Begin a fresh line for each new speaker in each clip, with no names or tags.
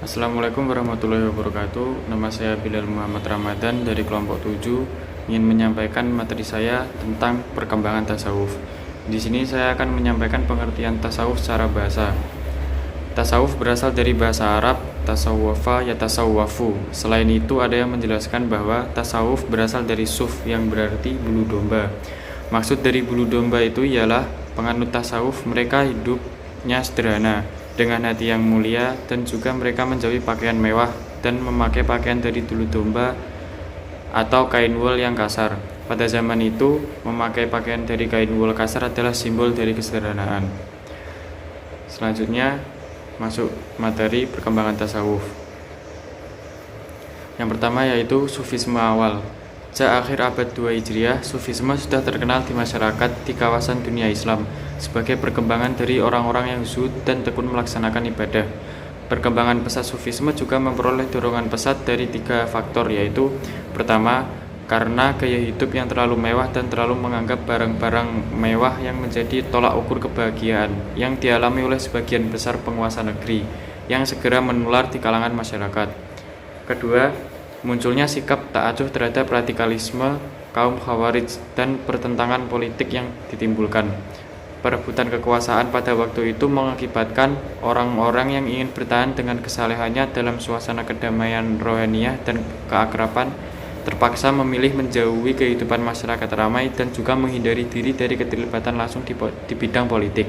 Assalamualaikum warahmatullahi wabarakatuh. Nama saya Bilal Muhammad Ramadan dari kelompok 7, ingin menyampaikan materi saya tentang perkembangan tasawuf. Di sini saya akan menyampaikan pengertian tasawuf secara bahasa. Tasawuf berasal dari bahasa Arab tasawwafa yatasawwafu. Selain itu ada yang menjelaskan bahwa tasawuf berasal dari suf yang berarti bulu domba. Maksud dari bulu domba itu ialah penganut tasawuf mereka hidupnya sederhana, dengan hati yang mulia, dan juga mereka menjauhi pakaian mewah dan memakai pakaian dari bulu domba atau kain wol yang kasar. Pada zaman itu, memakai pakaian dari kain wol kasar adalah simbol dari kesederhanaan. Selanjutnya, masuk materi perkembangan tasawuf. Yang pertama yaitu sufisme awal. Sejak akhir abad 2 Hijriah, sufisme sudah terkenal di masyarakat di kawasan dunia Islam sebagai perkembangan dari orang-orang yang zuhud dan tekun melaksanakan ibadah. Perkembangan pesat sufisme juga memperoleh dorongan pesat dari 3 faktor, yaitu pertama, karena gaya hidup yang terlalu mewah dan terlalu menganggap barang-barang mewah yang menjadi tolak ukur kebahagiaan yang dialami oleh sebagian besar penguasa negeri yang segera menular di kalangan masyarakat. Kedua, munculnya sikap tak acuh terhadap radikalisme kaum Khawarij dan pertentangan politik yang ditimbulkan. Perebutan kekuasaan pada waktu itu mengakibatkan orang-orang yang ingin bertahan dengan kesalehannya dalam suasana kedamaian rohaniyah dan keakraban terpaksa memilih menjauhi kehidupan masyarakat ramai dan juga menghindari diri dari keterlibatan langsung di bidang politik.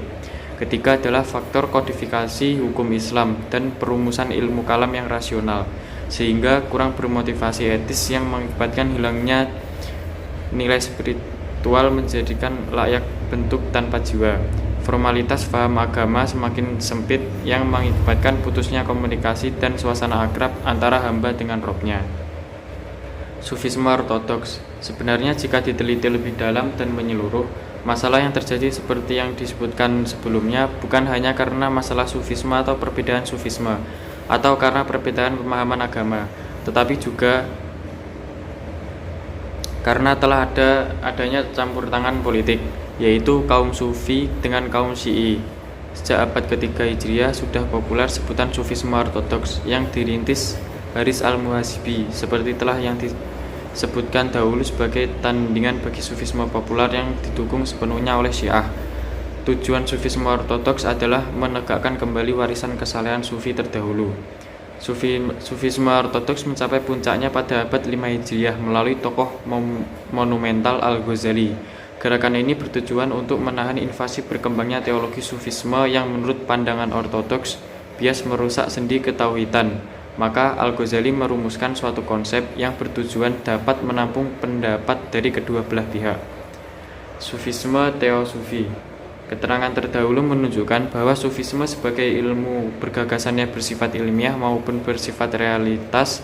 Ketiga adalah faktor kodifikasi hukum Islam dan perumusan ilmu kalam yang rasional, sehingga kurang bermotivasi etis yang mengakibatkan hilangnya nilai spiritual menjadikan layak bentuk tanpa jiwa. Formalitas faham agama semakin sempit yang mengakibatkan putusnya komunikasi dan suasana akrab antara hamba dengan Robnya. Sufisme ortodoks. Sebenarnya jika diteliti lebih dalam dan menyeluruh, masalah yang terjadi seperti yang disebutkan sebelumnya bukan hanya karena masalah sufisme atau perbedaan sufisme, atau karena perbedaan pemahaman agama, tetapi juga karena telah adanya campur tangan politik, yaitu kaum Sufi dengan kaum Syi'i. Sejak abad ketiga Hijriah sudah populer sebutan sufisme ortodoks yang dirintis Haris al-Muhasibi, seperti telah yang disebutkan dahulu sebagai tandingan bagi sufisme populer yang didukung sepenuhnya oleh Syiah. Tujuan sufisme ortodoks adalah menegakkan kembali warisan kesalehan Sufi terdahulu. Sufisme ortodoks mencapai puncaknya pada abad 5 Hijriah melalui tokoh monumental Al-Ghazali. Gerakan ini bertujuan untuk menahan invasi berkembangnya teologi sufisme yang menurut pandangan ortodoks bias merusak sendi ketauhidan. Maka Al-Ghazali merumuskan suatu konsep yang bertujuan dapat menampung pendapat dari kedua belah pihak. Sufisme Teosufi. Keterangan terdahulu menunjukkan bahwa sufisme sebagai ilmu bergagasannya bersifat ilmiah maupun bersifat realitas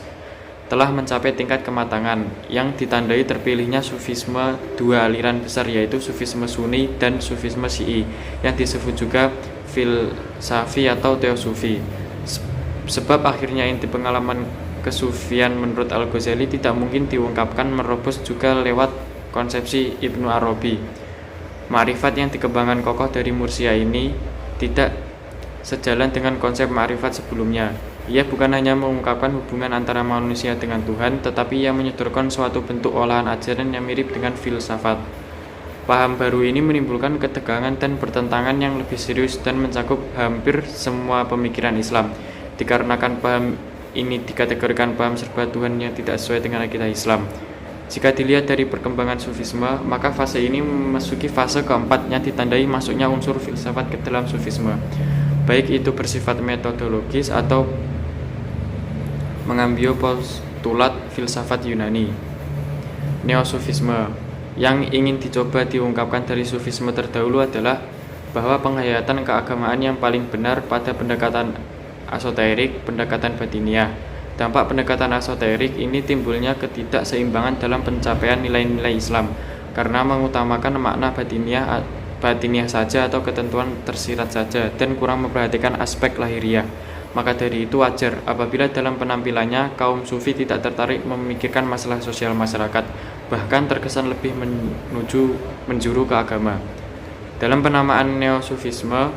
telah mencapai tingkat kematangan yang ditandai terpilihnya sufisme 2 aliran besar, yaitu sufisme Sunni dan sufisme Syi'i, yang disebut juga filsafi atau teosufi. Sebab akhirnya inti pengalaman kesufian menurut Al-Ghazali tidak mungkin diungkapkan merobos juga lewat konsepsi Ibnu Arabi. Ma'rifat yang dikembangkan kokoh dari Mursyia ini tidak sejalan dengan konsep ma'rifat sebelumnya. Ia bukan hanya mengungkapkan hubungan antara manusia dengan Tuhan, tetapi ia menyodorkan suatu bentuk olahan ajaran yang mirip dengan filsafat. Paham baru ini menimbulkan ketegangan dan pertentangan yang lebih serius dan mencakup hampir semua pemikiran Islam. Dikarenakan paham ini dikategorikan paham serba Tuhan yang tidak sesuai dengan akidah Islam. Jika dilihat dari perkembangan sufisme, maka fase ini memasuki fase keempat yang ditandai masuknya unsur filsafat ke dalam sufisme, baik itu bersifat metodologis atau mengambil postulat filsafat Yunani. Neosufisme. Yang ingin dicoba diungkapkan dari sufisme terdahulu adalah bahwa penghayatan keagamaan yang paling benar pada pendekatan esoterik, pendekatan batiniah. Dampak pendekatan esoterik ini timbulnya ketidakseimbangan dalam pencapaian nilai-nilai Islam karena mengutamakan makna batiniah saja atau ketentuan tersirat saja dan kurang memperhatikan aspek lahiriah. Maka dari itu wajar apabila dalam penampilannya kaum Sufi tidak tertarik memikirkan masalah sosial masyarakat, bahkan terkesan lebih menjuru ke agama. Dalam penamaan Neosufisme,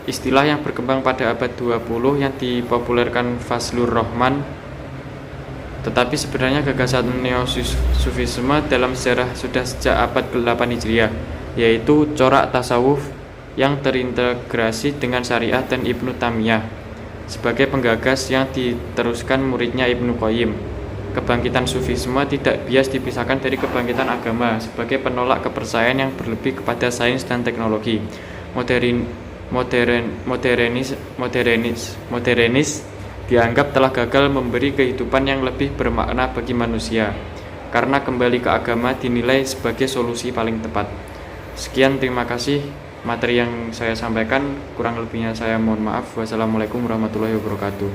istilah yang berkembang pada abad 20 yang dipopulerkan Fazlur Rahman. Tetapi sebenarnya gagasan neo-sufisme dalam sejarah sudah sejak abad ke-8 Hijriah, yaitu corak tasawuf yang terintegrasi dengan syariah dan Ibnu Taimiyah sebagai penggagas yang diteruskan muridnya Ibnu Qayyim. Kebangkitan sufisme tidak bias dipisahkan dari kebangkitan agama sebagai penolak kepercayaan yang berlebih kepada sains dan teknologi. Modernis dianggap telah gagal memberi kehidupan yang lebih bermakna bagi manusia, karena kembali ke agama dinilai sebagai solusi paling tepat. Sekian, terima kasih materi yang saya sampaikan, kurang lebihnya saya mohon maaf. Wassalamualaikum warahmatullahi wabarakatuh.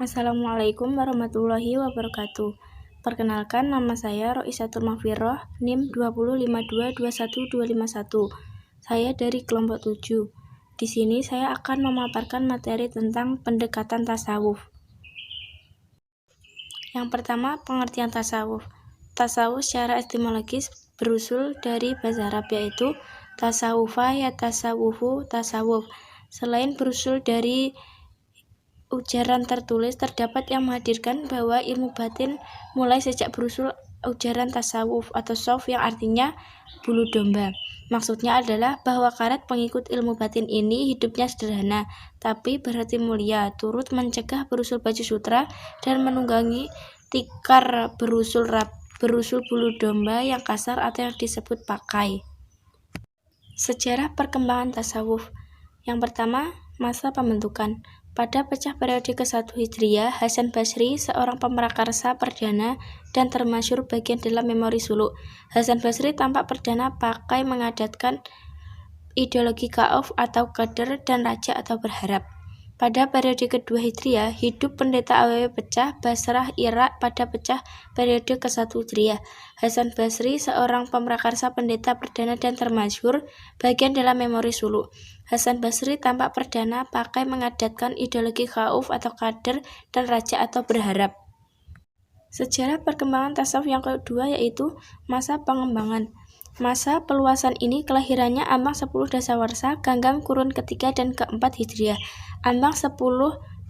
Assalamualaikum warahmatullahi wabarakatuh. Perkenalkan, nama saya Roisatul Mahfiroh, NIM 205221251. Saya dari kelompok 7. Di sini saya akan memaparkan materi tentang pendekatan tasawuf. Yang pertama, pengertian tasawuf. Tasawuf secara etimologis berusul dari bahasa Arab, yaitu tasawufa ya tasawufu tasawuf. Selain berusul dari ujaran tertulis, terdapat yang menghadirkan bahwa ilmu batin mulai sejak berusul ujaran tasawuf atau sof yang artinya bulu domba. Maksudnya adalah bahwa karet pengikut ilmu batin ini hidupnya sederhana, tapi berhati mulia, turut mencegah berusul baju sutra dan menunggangi tikar berusul bulu domba yang kasar atau yang disebut pakai. Sejarah perkembangan tasawuf. Yang pertama, masa pembentukan. Pada pecah periode ke-1 Hijriah, Hasan Basri, seorang pemrakarsa perdana dan termasyhur bagian dalam memori suluk. Hasan Basri tampak perdana pakai mengadatkan ideologi khauf atau qadar dan raja atau berharap. Pada periode kedua Hijriah, hidup pendeta AWW pecah Basrah Irak pada pecah periode ke-1 Hijriah. Hasan Basri, seorang pemrakarsa pendeta perdana dan termasyhur bagian dalam memori suluk. Hasan Basri tampak perdana pakai mengadatkan ideologi khauf atau qadar dan raja atau berharap. Sejarah perkembangan tasawuf yang kedua yaitu masa pengembangan. Masa peluasan ini kelahirannya ambang 10 dasawarsa Ganggam kurun ketiga dan keempat Hijriah. Ambang 10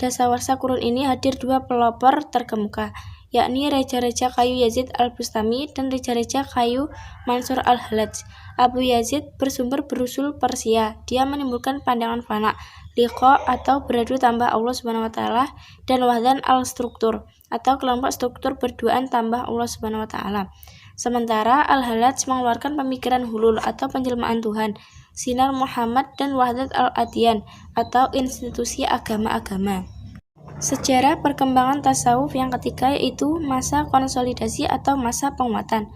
dasawarsa kurun ini hadir dua pelopor terkemuka, yakni Raja-Raja Kayu Yazid al-Bustami dan Raja-Raja Kayu Mansur al-Halaj. Abu Yazid bersumber berusul Persia, dia menimbulkan pandangan fana, liqa atau beradu tambah Allah SWT, dan wahdan al-struktur atau kelompok struktur berduaan tambah Allah SWT. Sementara Al-Halaj mengeluarkan pemikiran hulul atau penjelmaan Tuhan, sinar Muhammad dan wahdat al-adyan atau institusi agama-agama. Sejarah perkembangan tasawuf yang ketiga yaitu masa konsolidasi atau masa penguatan.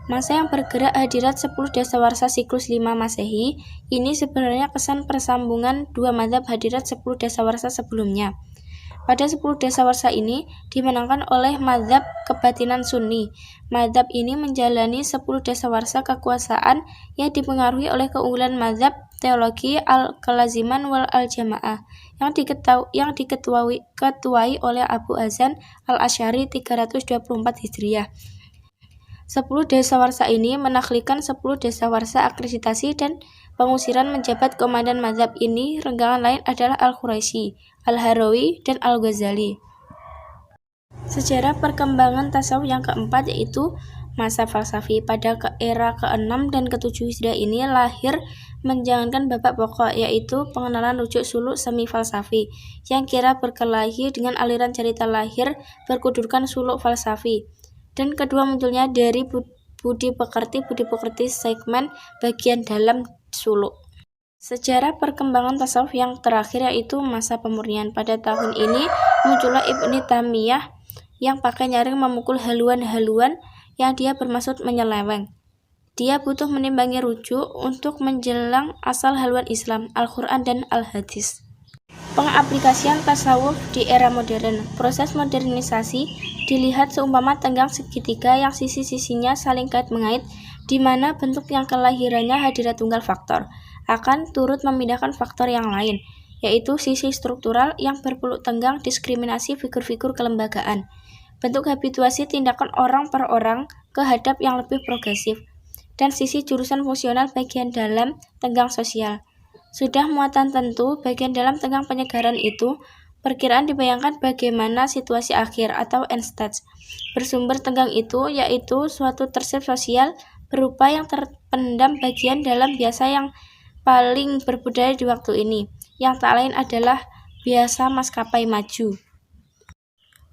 Masa yang bergerak hadirat 10 dasawarsa siklus 5 Masehi, ini sebenarnya kesan persambungan dua mazhab hadirat 10 dasawarsa sebelumnya. Pada 10 dasawarsa ini dimenangkan oleh mazhab kebatinan Sunni. Mazhab ini menjalani 10 dasawarsa kekuasaan yang dipengaruhi oleh keunggulan mazhab teologi al-kelaziman wal al-jamaah yang diketuai oleh Abu Hasan al-Asy'ari 324 Hijriah. 10 dasawarsa ini menaklukkan 10 dasawarsa akreditasi dan pengusiran menjabat komandan mazhab ini. Renggangan lain adalah Al-Quraisy, Al-Harawi, dan Al-Ghazali. Sejarah perkembangan tasawuf yang keempat yaitu masa falsafi. Pada era ke-6 dan ke-7 Hijriah ini lahir menjalankan babak pokok yaitu pengenalan rujuk suluk semi falsafi yang kira berkelahi dengan aliran cerita lahir berkudurkan suluk falsafi. Dan kedua munculnya dari budi pekerti segmen bagian dalam suluk. Sejarah perkembangan tasawuf yang terakhir yaitu masa pemurnian. Pada tahun ini muncullah Ibnu Taimiyah yang pakai nyaring memukul haluan-haluan yang dia bermaksud menyeleweng. Dia butuh menimbangi rujuk untuk menjelang asal haluan Islam, Al-Quran dan Al-Hadis. Pengaplikasian tasawuf di era modern. Proses modernisasi dilihat seumpama tenggang segitiga yang sisi-sisinya saling kait-mengait, di mana bentuk yang kelahirannya hadirat tunggal faktor akan turut memindahkan faktor yang lain, yaitu sisi struktural yang berpeluk tenggang diskriminasi figur-figur kelembagaan, bentuk habituasi tindakan orang per orang kehadap yang lebih progresif, dan sisi jurusan fungsional bagian dalam tenggang sosial. Sudah muatan tentu, bagian dalam tengah penyegaran itu, perkiraan dibayangkan bagaimana situasi akhir atau end stage. Bersumber tenggang itu yaitu suatu tersip sosial berupa yang terpendam bagian dalam biasa yang paling berbudaya di waktu ini, yang tak lain adalah biasa maskapai maju.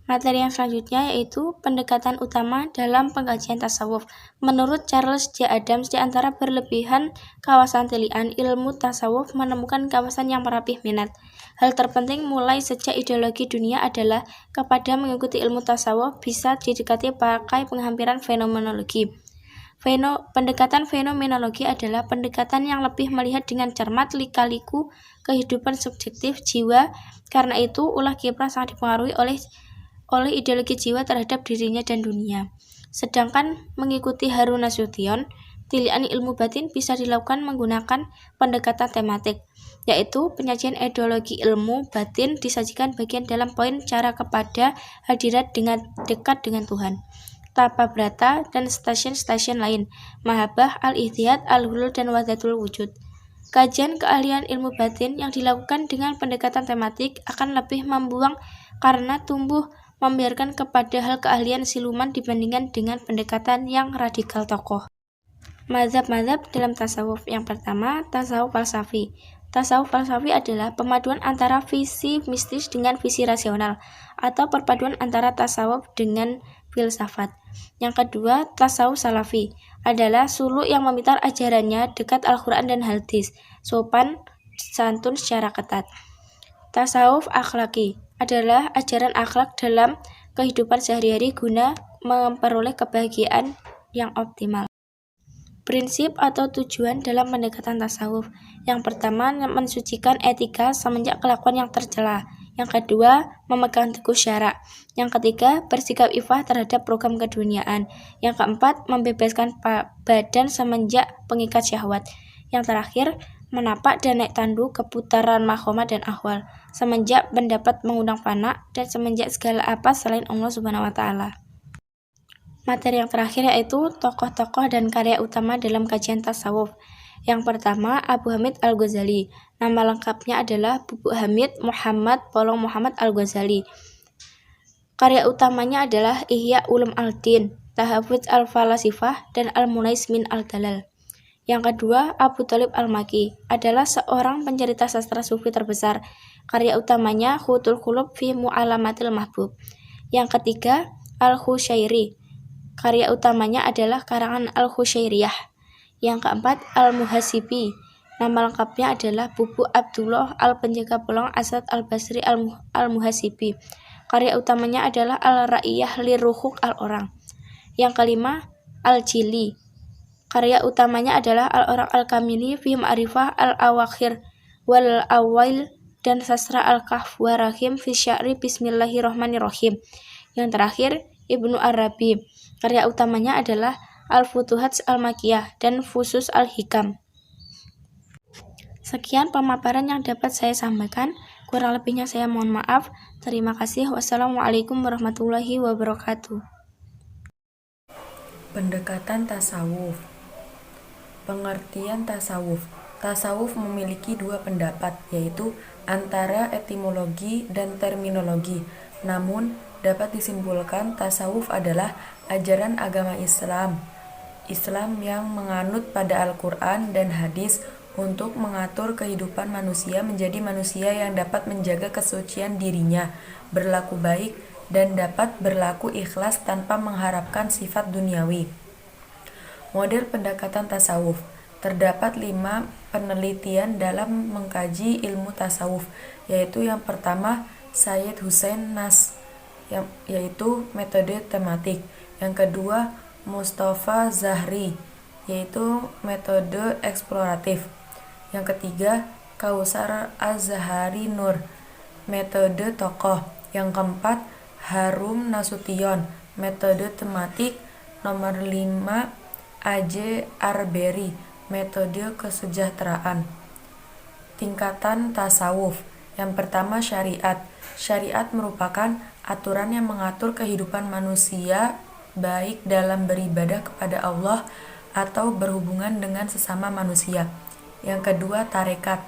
Materi yang selanjutnya yaitu pendekatan utama dalam pengkajian tasawuf. Menurut Charles J. Adams, di antara berlebihan kawasan telian, ilmu tasawuf menemukan kawasan yang merapih minat. Hal terpenting mulai sejak ideologi dunia adalah kepada mengikuti ilmu tasawuf bisa didekati pakai penghampiran fenomenologi. Pendekatan fenomenologi adalah pendekatan yang lebih melihat dengan cermat lika-liku kehidupan subjektif jiwa. Karena itu, ulah kiprah sangat dipengaruhi oleh ideologi jiwa terhadap dirinya dan dunia. Sedangkan mengikuti Harun Nasution, tilian ilmu batin bisa dilakukan menggunakan pendekatan tematik, yaitu penyajian ideologi ilmu batin disajikan bagian dalam poin cara kepada hadirat dengan dekat dengan Tuhan. Tapa Brata dan stasiun-stasiun lain, Mahabbah, Al-Ihtiyat, Al-Hulul, dan Wahdatul Wujud. Kajian keahlian ilmu batin yang dilakukan dengan pendekatan tematik akan lebih membuang karena tumbuh membiarkan kepada hal keahlian siluman dibandingkan dengan pendekatan yang radikal tokoh. Mazhab-mazhab dalam tasawuf. Yang pertama, tasawuf falsafi. Tasawuf falsafi adalah pemaduan antara visi mistis dengan visi rasional, atau perpaduan antara tasawuf dengan filsafat. Yang kedua, tasawuf salafi adalah suluk yang memutar ajarannya dekat Al-Quran dan hadis, sopan santun secara ketat. Tasawuf akhlaki adalah ajaran akhlak dalam kehidupan sehari-hari guna memperoleh kebahagiaan yang optimal. Prinsip atau tujuan dalam pendekatan tasawuf. Yang pertama, mensucikan etika semenjak kelakuan yang tercela. Yang kedua, memegang teguh syarak. Yang ketiga, bersikap ifah terhadap program keduniaan. Yang keempat, membebaskan badan semenjak pengikat syahwat. Yang terakhir, menapak dan naik tandu keputaran mahkoma dan ahwal, semenjak mendapat mengundang fana, dan semenjak segala apa selain Allah Subhanahu wa Ta'ala. Materi yang terakhir yaitu tokoh-tokoh dan karya utama dalam kajian tasawuf. Yang pertama, Abu Hamid Al-Ghazali. Nama lengkapnya adalah Bubu Hamid Muhammad Al-Ghazali. Karya utamanya adalah Ihya Ulum Al-Din, Tahafudz Al-Falasifah, dan Al-Munais min Al-Dalal. Yang kedua, Abu Thalib Al-Maki adalah seorang pencerita sastra sufi terbesar. Karya utamanya Khutul Qulub fi Mu'alamatil Mahbub. Yang ketiga, Al-Khusyairi. Karya utamanya adalah karangan Al-Khusyairiyah. Yang keempat, Al-Muhasibi. Nama lengkapnya adalah Bubu Abdullah Al-Penjaga Polong Asad Al-Basri Al-Muhasibi. Karya utamanya adalah Al-Ra'iyah Liruhuk Al-Orang. Yang kelima, Al-Jili. Karya utamanya adalah Al-Orang Al-Kamili fi Ma'rifah Al-Awakhir wal Awail dan Sastra Al-Kahf wa Rahim fi Sya'ri Bismillahirrahmanirrahim. Yang terakhir, Ibnu Arabi. Karya utamanya adalah Al-Futuhat Al-Makiyah dan Fusus Al-Hikam. Sekian pemaparan yang dapat saya sampaikan. Kurang lebihnya saya mohon maaf. Terima kasih. Wassalamualaikum warahmatullahi wabarakatuh.
Pendekatan tasawuf. Pengertian tasawuf. Tasawuf memiliki dua pendapat, yaitu antara etimologi dan terminologi. Namun, dapat disimpulkan tasawuf adalah ajaran agama Islam yang menganut pada Al-Quran dan hadis untuk mengatur kehidupan manusia menjadi manusia yang dapat menjaga kesucian dirinya, berlaku baik, dan dapat berlaku ikhlas tanpa mengharapkan sifat duniawi. Model pendekatan tasawuf. Terdapat 5 penelitian dalam mengkaji ilmu tasawuf, yaitu yang pertama Sayyid Hussein Nas, yaitu metode tematik. Yang kedua Mustafa Zahri, yaitu metode eksploratif. Yang ketiga Kausar Az-Zahari Nur, metode tokoh. Yang keempat Harum Nasution, metode tematik. Nomor 5 A.J. Arbery, metode kesejahteraan. Tingkatan tasawuf. Yang pertama syariat. Syariat merupakan aturan yang mengatur kehidupan manusia baik dalam beribadah kepada Allah atau berhubungan dengan sesama manusia. Yang kedua tarekat.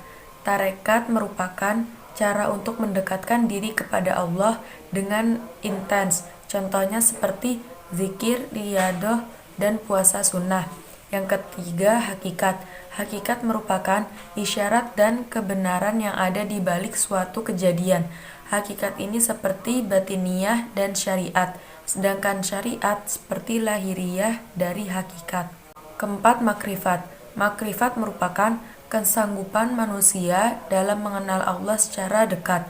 Tarekat merupakan cara untuk mendekatkan diri kepada Allah dengan intens. Contohnya seperti zikir, riyadah, dan puasa sunnah. Yang ketiga, hakikat. Hakikat merupakan isyarat dan kebenaran yang ada di balik suatu kejadian. Hakikat ini seperti batiniyah dan syariat, sedangkan syariat seperti lahiriah dari hakikat. Keempat, makrifat. Makrifat merupakan kesanggupan manusia dalam mengenal Allah secara dekat.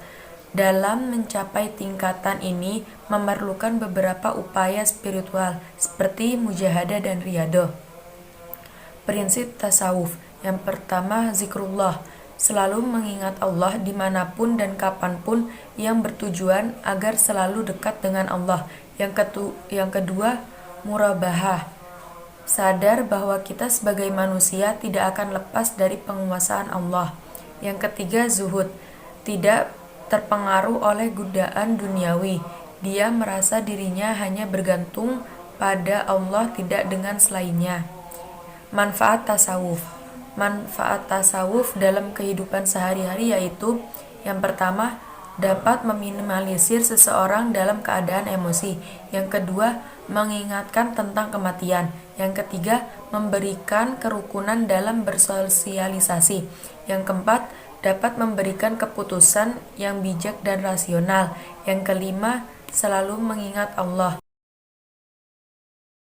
Dalam mencapai tingkatan ini memerlukan beberapa upaya spiritual seperti mujahadah dan riyadah. Prinsip tasawuf. Yang pertama, zikrullah. Selalu mengingat Allah dimanapun dan kapanpun yang bertujuan agar selalu dekat dengan Allah. Yang kedua, murabahah. Sadar bahwa kita sebagai manusia tidak akan lepas dari penguasaan Allah. Yang ketiga, zuhud. Tidak terpengaruh oleh godaan duniawi. Dia merasa dirinya hanya bergantung pada Allah, tidak dengan selainnya. Manfaat tasawuf. Manfaat tasawuf dalam kehidupan sehari-hari yaitu: yang pertama, dapat meminimalisir seseorang dalam keadaan emosi. Yang kedua, mengingatkan tentang kematian. Yang ketiga, memberikan kerukunan dalam bersosialisasi. Yang keempat, dapat memberikan keputusan yang bijak dan rasional. Yang kelima, selalu mengingat Allah.